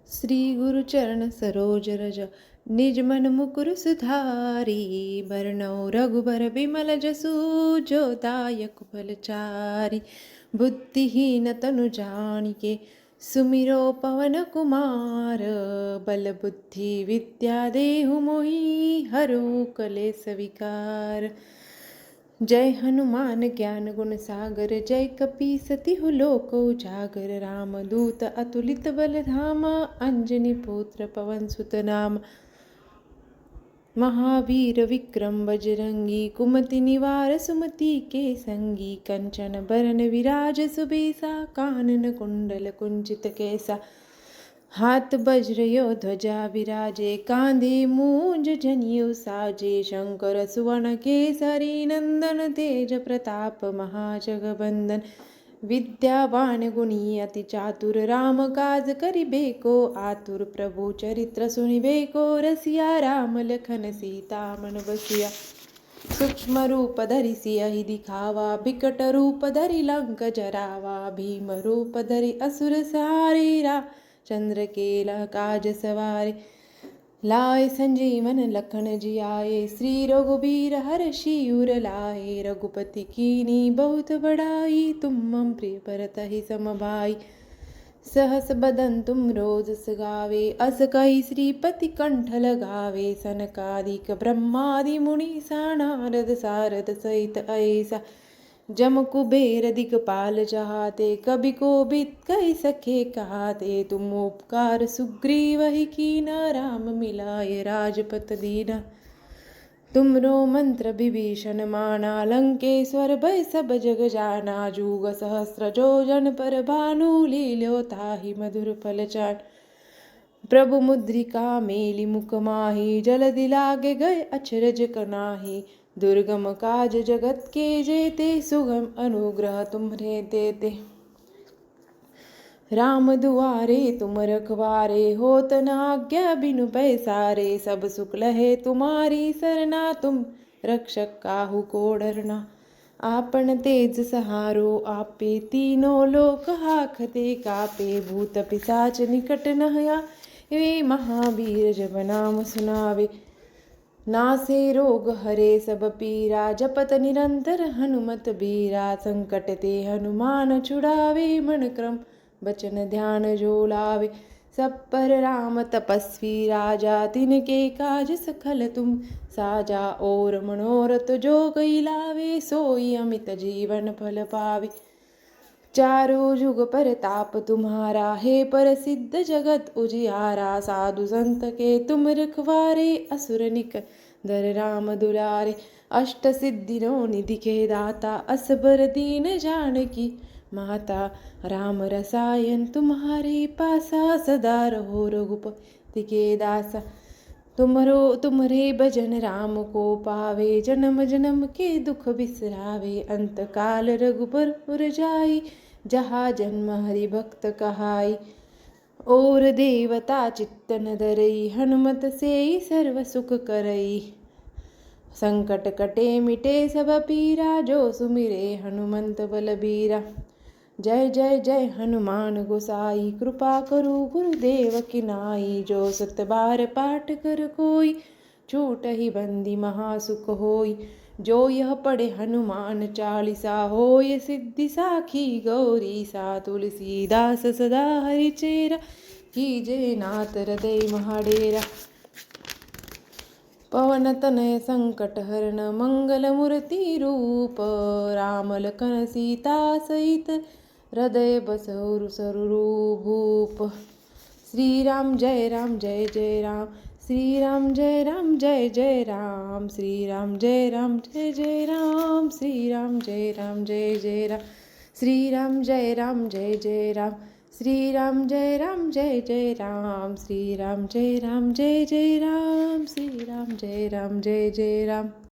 श्री गुरु चरण सरोज रज निज मन मुकुर सुधारी। बरनौ रघुबर बिमल जसु जो दायक फलचारी। बुद्धिहीन तनु जानिके सुमिरो पवन कुमार। बल बुद्धि विद्या देहु मोहि हरहु कलेस विकार। जय हनुमान ज्ञान गुण सागर जय कपीस तिहु लोक उजागर। राम दूत अतुलित बल धामा अंजनी पुत्र पवन सुत नाम। महावीर विक्रम बजरंगी कुमति निवार सुमति के संगी। कंचन बरन विराज सुबेसा कानन कुंडल कुंचित केसा। हाथ वज्रयो ध्वजा विराजे कांधे मूंज जनियो साजे। शंकर सुवन केसरी नंदन तेज प्रताप महाजगबंदन। विद्यावान गुणी अति चातुर राम काज करिबेको आतुर। प्रभु चरित्र सुनिबेको रसिया राम लखन सीता मन बसिया। सूक्ष्म रूप धरि सियहि दिखावा बिकट रूप धरि लंक जरावा। भीम रूप धरि असुर सहारे चंद्र केला काज सवारे। लाए संजीवन लखन जियाए श्री रघुबीर हरषि उर लाए। रघुपति कीनी बहुत बड़ाई तुम मम प्रिय भरतहि सम भाई। सहस बदन तुम रोज सगावे अस कहि श्रीपति कंठ लगावे। सनकादिक ब्रह्मादि मुनि सा नारद सारद सहित ऐसा। जम कुबेर दिगपाल जहाते कवि कोविद कहि सके कहाते। तुम उपकार सुग्रीवहि कीना राम मिलाए राजपत दीना। तुमरो मंत्र विभीषण माना लंकेश्वर भय सब जग जाना। जुग सहस्र जो जन पर भानु लील्यो ताहि मधुर फल चाट। प्रभु मुद्रिका मेलि मुख माहि जलधि लागे गए अचरज कनाहि। दुर्गम काज जगत के जेते सुगम अनुग्रह तुम्हरे देते। राम दुआरे तुम रखवारे होत न आज्ञा बिनु पैसारे। सब सुख लहे तुम्हारी सरना तुम रक्षक काहू को डरना। आपन तेज सहारो आपे तीनों लोक हाखते कापे। भूत पिशाच निकट न आवे महावीर जब नाम सुनावे। नासे रोग हरे सब पीरा जपत निरंतर हनुमत बीरा। संकट ते हनुमान छुड़ावे मन क्रम बचन ध्यान जो लावे। सब पर राम तपस्वी राजा तिनके काज सखल तुम साजा। और मनोरथ जो कोई लावे सोई अमित जीवन फल पावे। चारों जुग पर ताप तुम्हारा है प्रसिद्ध जगत उजियारा। साधु संत के तुम रखवारे असुर निकंदर राम दुलारे। अष्ट सिद्धियों निधि के दाता असबर दीन जानकी माता। राम रसायन तुम्हारे पासा सदा रहो रघुपति के दासा। तुम्हरे भजन राम को पावे जन्म जन्म के दुख बिसरावे। अंत काल रघुबर पुर जाई जहाँ जन्म हरि भक्त कहाई। और देवता चित्तन धरई हनुमत से सर्व सुख करई। संकट कटे मिटे सब पीरा जो सुमिरे हनुमंत बलबीरा। जय जय जय हनुमान गोसाई कृपा करो गुरुदेव की नाई। जो सत बार पाठ कर कोई छूटहि बंदी महासुख होई। जो यह पढ़े हनुमान चालीसा होय सिद्धि साखी गौरी सा। तुलसीदास सदा हरिचेरा कीजे नाथ हृदय महाडेरा। पवन तनय संकट हरण मंगल मूर्ति रूप। राम लखन सीता सहित हृदय बसहु स्वरूप। श्री राम जय जय राम श्री राम जय जय राम। श्री राम जय जय राम श्री राम जय जय राम। श्री राम जय जय राम श्री राम जय जय राम। श्री राम जय जय राम श्री राम जय जय राम।